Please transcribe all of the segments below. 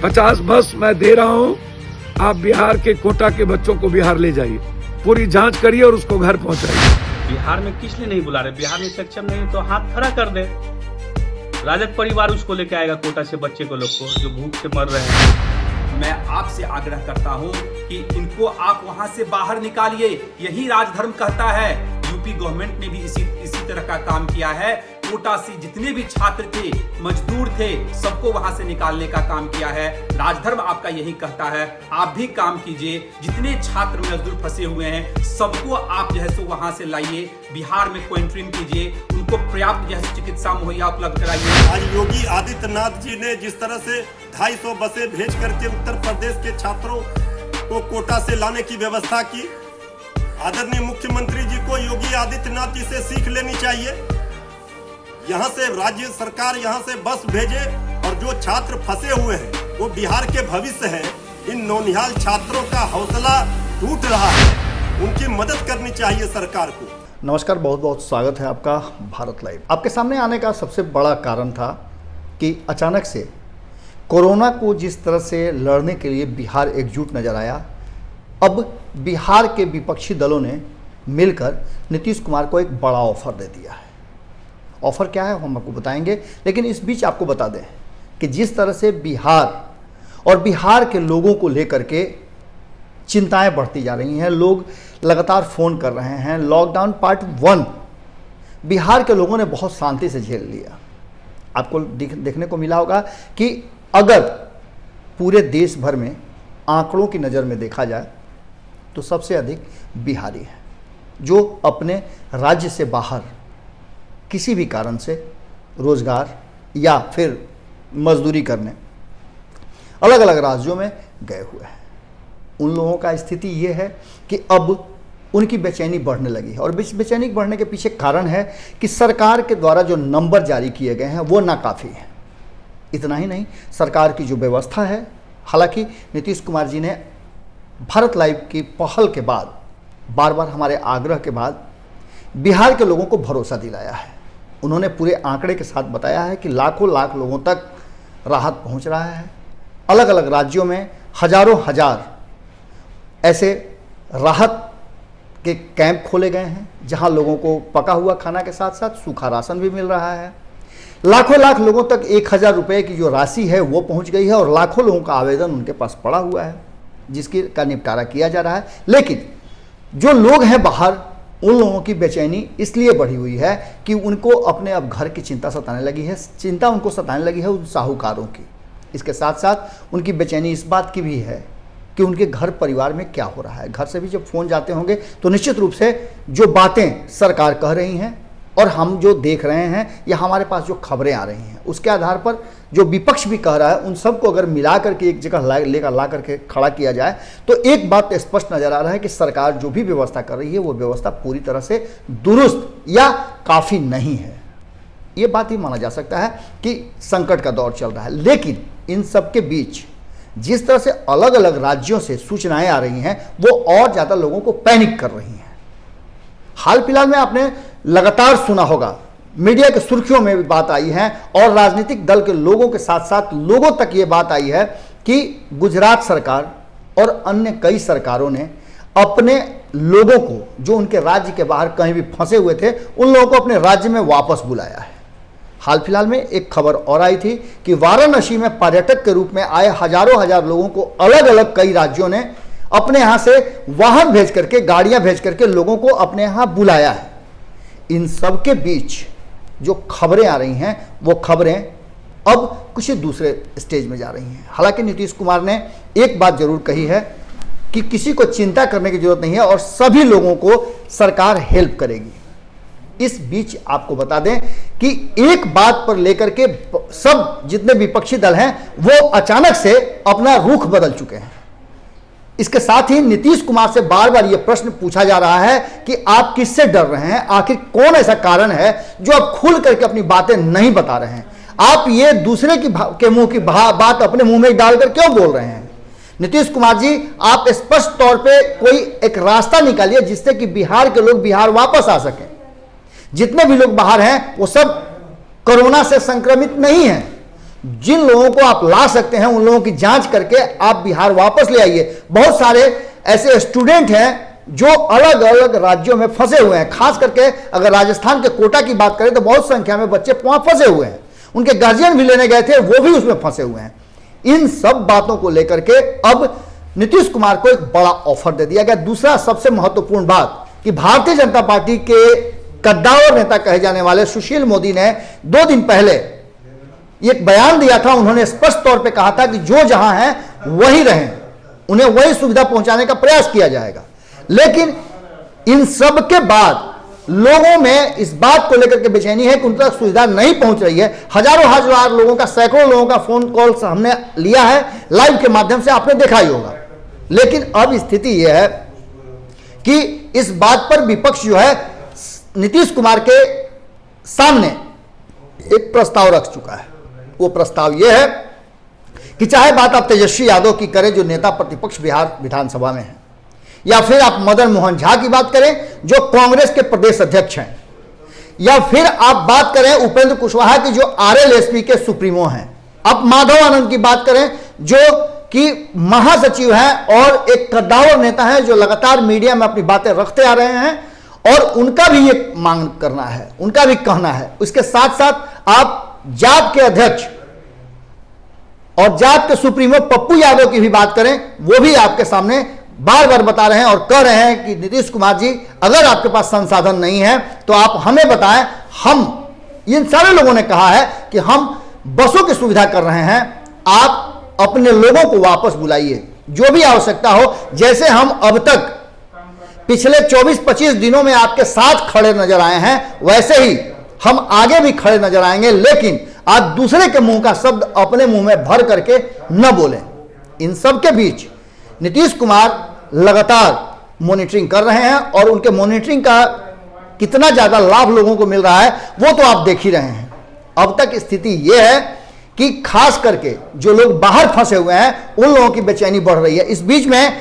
50 बस मैं दे रहा हूँ, आप बिहार के कोटा के बच्चों को बिहार ले जाइए, पूरी जांच करिए और उसको घर पहुंचाइए। बिहार में किस लिए नहीं बुला रहे? बिहार में सक्षम नहीं तो हाथ खड़ा कर दे, राजद परिवार उसको लेके आएगा कोटा से बच्चे को, लोग को जो भूख से मर रहे हैं। मैं आपसे आग्रह करता हूं कि इनको आप वहां से बाहर निकालिए, यही राजधर्म कहता है। यूपी गवर्नमेंट ने भी इसी तरह का काम किया है। कोटा से जितने भी छात्र थे, मजदूर थे, सबको वहां से निकालने का काम किया है। राजधर्म आपका यही कहता है। आप भी काम कीजिए, जितने छात्र मजदूर फंसे हुए हैं सबको आप जो है सो वहां से लाइए, बिहार में क्वारंटाइन कीजिए, उनको पर्याप्त जो है चिकित्सा मुहैया उपलब्ध कराइए। आज योगी आदित्यनाथ जी ने जिस तरह से 250 बसें भेज करके उत्तर प्रदेश के छात्रों को कोटा से लाने की व्यवस्था की, आदरणीय मुख्यमंत्री जी को योगी आदित्यनाथ जी से सीख लेनी चाहिए। यहाँ से राज्य सरकार यहाँ से बस भेजे और जो छात्र फंसे हुए हैं वो बिहार के भविष्य हैं। इन नौनिहाल छात्रों का हौसला टूट रहा है, उनकी मदद करनी चाहिए सरकार को। नमस्कार, बहुत बहुत स्वागत है आपका भारत लाइव। आपके सामने आने का सबसे बड़ा कारण था कि अचानक से कोरोना को जिस तरह से लड़ने के लिए बिहार एकजुट नजर आया, अब बिहार के विपक्षी दलों ने मिलकर नीतीश कुमार को एक बड़ा ऑफर दे दिया है। ऑफर क्या है हम आपको बताएंगे, लेकिन इस बीच आपको बता दें कि जिस तरह से बिहार और बिहार के लोगों को लेकर के चिंताएं बढ़ती जा रही हैं, लोग लगातार फ़ोन कर रहे हैं। लॉकडाउन पार्ट 1 बिहार के लोगों ने बहुत शांति से झेल लिया। आपको देखने को मिला होगा कि अगर पूरे देश भर में आंकड़ों की नज़र में देखा जाए तो सबसे अधिक बिहारी हैं जो अपने राज्य से बाहर किसी भी कारण से रोज़गार या फिर मजदूरी करने अलग अलग राज्यों में गए हुए हैं। उन लोगों का स्थिति ये है कि अब उनकी बेचैनी बढ़ने लगी है, और बेचैनी बढ़ने के पीछे कारण है कि सरकार के द्वारा जो नंबर जारी किए गए हैं वो नाकाफ़ी हैं। इतना ही नहीं, सरकार की जो व्यवस्था है, हालांकि नीतीश कुमार जी ने भारत लाइव की पहल के बाद, बार बार हमारे आग्रह के बाद बिहार के लोगों को भरोसा दिलाया है। उन्होंने पूरे आंकड़े के साथ बताया है कि लाखों लाख लोगों तक राहत पहुंच रहा है। अलग अलग राज्यों में हजारों हजार ऐसे राहत के कैंप खोले गए हैं जहां लोगों को पका हुआ खाना के साथ साथ सूखा राशन भी मिल रहा है। लाखों लाख लोगों तक 1000 रुपये की जो राशि है वो पहुंच गई है, और लाखों लोगों का आवेदन उनके पास पड़ा हुआ है जिसकी का निपटारा किया जा रहा है। लेकिन जो लोग हैं बाहर, उन लोगों की बेचैनी इसलिए बढ़ी हुई है कि उनको अपने अब घर की चिंता सताने लगी है। चिंता उनको सताने लगी है उन साहूकारों की। इसके साथ साथ उनकी बेचैनी इस बात की भी है कि उनके घर परिवार में क्या हो रहा है। घर से भी जब फ़ोन जाते होंगे तो निश्चित रूप से जो बातें सरकार कह रही हैं और हम जो देख रहे हैं या हमारे पास जो खबरें आ रही हैं उसके आधार पर जो विपक्ष भी कह रहा है, उन सबको अगर मिला करके एक जगह ला करके खड़ा किया जाए तो एक बात स्पष्ट नज़र आ रहा है कि सरकार जो भी व्यवस्था कर रही है वो व्यवस्था पूरी तरह से दुरुस्त या काफ़ी नहीं है। ये बात ही माना जा सकता है कि संकट का दौर चल रहा है। लेकिन इन सब के बीच जिस तरह से अलग अलग राज्यों से सूचनाएं आ रही हैं वो और ज़्यादा लोगों को पैनिक कर रही हैं। हाल फिलहाल में आपने लगातार सुना होगा, मीडिया के सुर्खियों में भी बात आई है और राजनीतिक दल के लोगों के साथ साथ लोगों तक ये बात आई है कि गुजरात सरकार और अन्य कई सरकारों ने अपने लोगों को जो उनके राज्य के बाहर कहीं भी फंसे हुए थे उन लोगों को अपने राज्य में वापस बुलाया है। हाल फिलहाल में एक खबर और आई थी कि वाराणसी में पर्यटक के रूप में आए हजारों हजार लोगों को अलग अलग कई राज्यों ने अपने यहाँ से वाहन भेज करके, गाड़ियाँ भेज करके लोगों को अपने यहाँ बुलाया है। इन सब के बीच जो खबरें आ रही हैं वो खबरें अब कुछ दूसरे स्टेज में जा रही हैं। हालांकि नीतीश कुमार ने एक बात जरूर कही है कि किसी को चिंता करने की जरूरत नहीं है और सभी लोगों को सरकार हेल्प करेगी। इस बीच आपको बता दें कि एक बात पर लेकर के सब जितने विपक्षी दल हैं वो अचानक से अपना रुख बदल चुके हैं। इसके साथ ही नीतीश कुमार से बार बार यह प्रश्न पूछा जा रहा है कि आप किससे डर रहे हैं, आखिर कौन ऐसा कारण है जो आप खुल करके अपनी बातें नहीं बता रहे हैं, आप ये दूसरे के मुंह की बात अपने मुंह में डालकर क्यों बोल रहे हैं। नीतीश कुमार जी, आप स्पष्ट तौर पे कोई एक रास्ता निकालिए जिससे कि बिहार के लोग बिहार वापस आ सकें। जितने भी लोग बाहर हैं वो सब कोरोना से संक्रमित नहीं हैं, जिन लोगों को आप ला सकते हैं उन लोगों की जांच करके आप बिहार वापस ले आइए। बहुत सारे ऐसे स्टूडेंट हैं जो अलग अलग राज्यों में फंसे हुए हैं, खास करके अगर राजस्थान के कोटा की बात करें तो बहुत संख्या में बच्चे वहां फंसे हुए हैं, उनके गार्जियन भी लेने गए थे, वो भी उसमें फंसे हुए हैं। इन सब बातों को लेकर के अब नीतीश कुमार को एक बड़ा ऑफर दे दिया गया। दूसरा सबसे महत्वपूर्ण बात कि भारतीय जनता पार्टी के कद्दावर नेता कहे जाने वाले सुशील मोदी ने 2 दिन पहले एक बयान दिया था। उन्होंने स्पष्ट तौर पे कहा था कि जो जहां है वही रहें, उन्हें वही सुविधा पहुंचाने का प्रयास किया जाएगा। लेकिन इन सब के बाद लोगों में इस बात को लेकर के बेचैनी है कि उन तक सुविधा नहीं पहुंच रही है। हजारों हजार लोगों का, सैकड़ों लोगों का फोन कॉल हमने लिया है लाइव के माध्यम से, आपने देखा ही होगा। लेकिन अब स्थिति यह है कि इस बात पर विपक्ष जो है नीतीश कुमार के सामने एक प्रस्ताव रख चुका है। वो प्रस्ताव यह है कि चाहे बात आप तेजस्वी यादव की करें जो नेता प्रतिपक्ष बिहार विधानसभा में है, या फिर आप मदन मोहन झा की बात करें जो कांग्रेस के प्रदेश अध्यक्ष हैं, या फिर आप बात करें उपेंद्र कुशवाहा की जो आरएलएसपी के सुप्रीमो हैं, आप माधव आनंद की बात करें जो कि महासचिव हैं और एक कद्दावर नेता हैं जो लगातार मीडिया में अपनी बातें रखते आ रहे हैं, और उनका भी एक मांग करना है, उनका भी कहना है। उसके साथ साथ आप जाप के अध्यक्ष और जाप के सुप्रीमो पप्पू यादव की भी बात करें, वो भी आपके सामने बार बार बता रहे हैं और कह रहे हैं कि नीतीश कुमार जी अगर आपके पास संसाधन नहीं है तो आप हमें बताएं। हम इन सारे लोगों ने कहा है कि हम बसों की सुविधा कर रहे हैं, आप अपने लोगों को वापस बुलाइए, जो भी आवश्यकता हो। जैसे हम अब तक पिछले 24-25 दिनों में आपके साथ खड़े नजर आए हैं, वैसे ही हम आगे भी खड़े नजर आएंगे, लेकिन आप दूसरे के मुंह का शब्द अपने मुंह में भर करके न बोलें। इन सब के बीच नीतीश कुमार लगातार मॉनिटरिंग कर रहे हैं और उनके मॉनिटरिंग का कितना ज्यादा लाभ लोगों को मिल रहा है वो तो आप देख ही रहे हैं। अब तक स्थिति यह है कि खास करके जो लोग बाहर फंसे हुए हैं उन लोगों की बेचैनी बढ़ रही है। इस बीच में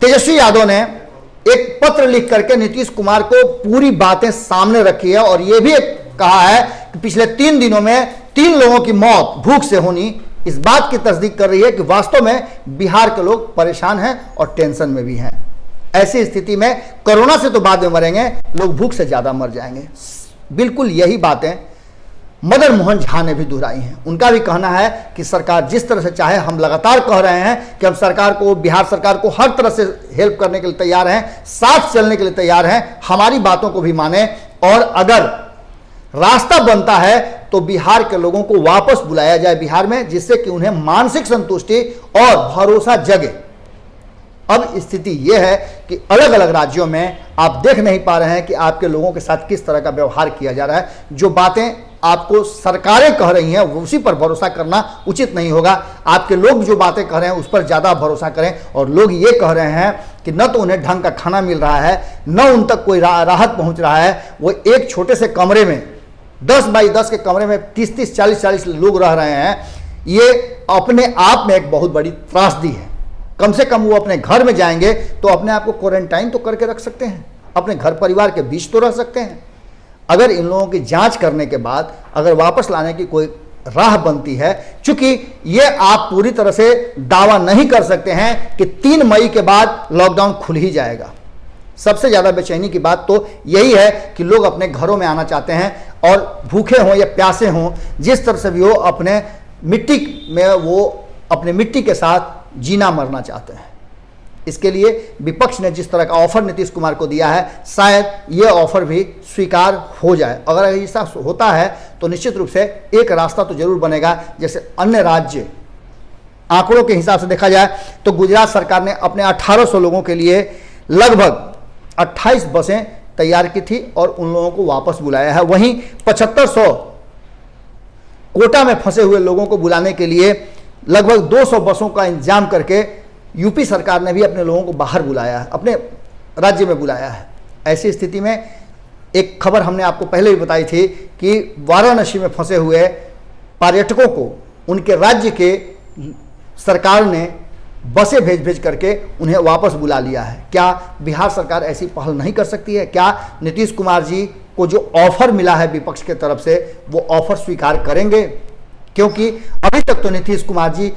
तेजस्वी यादव ने एक पत्र लिख करके नीतीश कुमार को पूरी बातें सामने रखी है और यह भी कहा है कि पिछले 3 दिनों में 3 लोगों की मौत भूख से होनी इस बात की तस्दीक कर रही है कि वास्तव में बिहार के लोग परेशान हैं और टेंशन में भी हैं। ऐसी स्थिति में कोरोना से तो बाद में मरेंगे, लोग भूख से ज्यादा मर जाएंगे। बिल्कुल यही बातें मदन मोहन झा ने भी दोहराई हैं। उनका भी कहना है कि सरकार जिस तरह से चाहे, हम लगातार कह रहे हैं कि हम सरकार को, बिहार सरकार को हर तरह से हेल्प करने के लिए तैयार हैं, साथ चलने के लिए तैयार हैं, हमारी बातों को भी माने और अगर रास्ता बनता है तो बिहार के लोगों को वापस बुलाया जाए बिहार में, जिससे कि उन्हें मानसिक संतुष्टि और भरोसा जगे। अब स्थिति यह है कि अलग अलग राज्यों में आप देख नहीं पा रहे हैं कि आपके लोगों के साथ किस तरह का व्यवहार किया जा रहा है। जो बातें आपको सरकारें कह रही हैं उसी पर भरोसा करना उचित नहीं होगा। आपके लोग जो बातें कह रहे हैं उस पर ज़्यादा भरोसा करें। और लोग ये कह रहे हैं कि न तो उन्हें ढंग का खाना मिल रहा है, न उन तक कोई राहत पहुंच रहा है। वो एक छोटे से कमरे में 10 बाई 10 के कमरे में 30-30, 40-40 लोग रह रहे हैं। ये अपने आप में एक बहुत बड़ी त्रासदी है। कम से कम वो अपने घर में जाएंगे तो अपने आप को क्वारंटाइन तो करके रख सकते हैं, अपने घर परिवार के बीच तो रह सकते हैं। अगर इन लोगों की जांच करने के बाद अगर वापस लाने की कोई राह बनती है, चूंकि ये आप पूरी तरह से दावा नहीं कर सकते हैं कि 3 मई के बाद लॉकडाउन खुल ही जाएगा। सबसे ज़्यादा बेचैनी की बात तो यही है कि लोग अपने घरों में आना चाहते हैं और भूखे हों या प्यासे हों, जिस तरह से भी हो अपने मिट्टी में वो अपने मिट्टी के साथ जीना मरना चाहते हैं। इसके लिए विपक्ष ने जिस तरह का ऑफर नीतीश कुमार को दिया है, शायद ये ऑफर भी स्वीकार हो जाए। अगर ऐसा होता है तो निश्चित रूप से एक रास्ता तो जरूर बनेगा। जैसे अन्य राज्य, आंकड़ों के हिसाब से देखा जाए तो गुजरात सरकार ने अपने 1800 लोगों के लिए लगभग 28 बसें तैयार की थी और उन लोगों को वापस बुलाया है। वहीं 7500 कोटा में फंसे हुए लोगों को बुलाने के लिए लगभग 200 बसों का इंतजाम करके यूपी सरकार ने भी अपने लोगों को बाहर बुलाया है, अपने राज्य में बुलाया है। ऐसी स्थिति में एक खबर हमने आपको पहले भी बताई थी कि वाराणसी में फंसे हुए पर्यटकों को उनके राज्य के सरकार ने बसें भेज करके उन्हें वापस बुला लिया है। क्या बिहार सरकार ऐसी पहल नहीं कर सकती है? क्या नीतीश कुमार जी को जो ऑफर मिला है विपक्ष के तरफ से वो ऑफर स्वीकार करेंगे? क्योंकि अभी तक तो नीतीश कुमार जी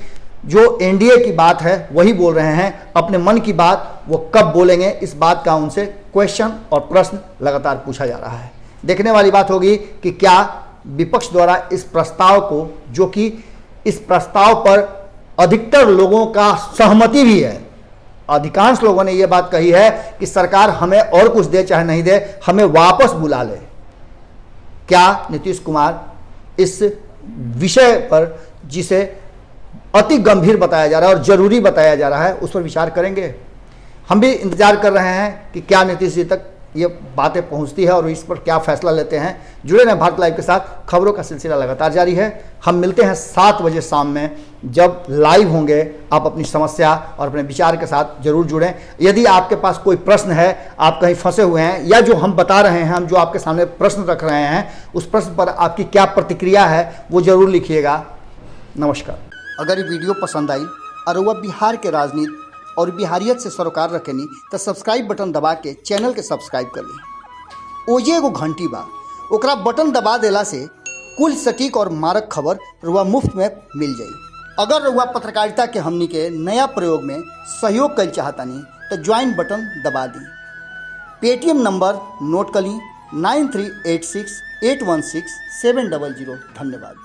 जो एनडीए की बात है वही बोल रहे हैं, अपने मन की बात वो कब बोलेंगे इस बात का उनसे क्वेश्चन और प्रश्न लगातार पूछा जा रहा है। देखने वाली बात होगी कि क्या विपक्ष द्वारा इस प्रस्ताव को, जो कि इस प्रस्ताव पर अधिकतर लोगों का सहमति भी है, अधिकांश लोगों ने यह बात कही है कि सरकार हमें और कुछ दे चाहे नहीं दे, हमें वापस बुला ले, क्या नीतीश कुमार इस विषय पर, जिसे अति गंभीर बताया जा रहा है और जरूरी बताया जा रहा है, उस पर विचार करेंगे। हम भी इंतजार कर रहे हैं कि क्या नीतीश जी तक ये बातें पहुंचती है और इस पर क्या फैसला लेते हैं। जुड़े रहें भारत लाइव के साथ, खबरों का सिलसिला लगातार जारी है। हम मिलते हैं 7 बजे शाम में, जब लाइव होंगे। आप अपनी समस्या और अपने विचार के साथ जरूर जुड़ें। यदि आपके पास कोई प्रश्न है, आप कहीं फंसे हुए हैं, या जो हम बता रहे हैं, हम जो आपके सामने प्रश्न रख रहे हैं, उस प्रश्न पर आपकी क्या प्रतिक्रिया है वो जरूर लिखिएगा। नमस्कार। अगर ये वीडियो पसंद आई और वह बिहार के राजनीति और बिहारियत से सरोकार रखेनी तो सब्सक्राइब बटन दबा के चैनल के सब्सक्राइब कर ली। ओजे एगो घंटी बा, ओकरा बटन दबा देला से कुल सटीक और मारक खबर रुआ मुफ्त में मिल जाई। अगर रुआ पत्रकारिता के हमनी के नया प्रयोग में सहयोग कर चाहतानी तो ज्वाइन बटन दबा दी। पेटीएम नंबर नोट कर ली 9386816700। धन्यवाद।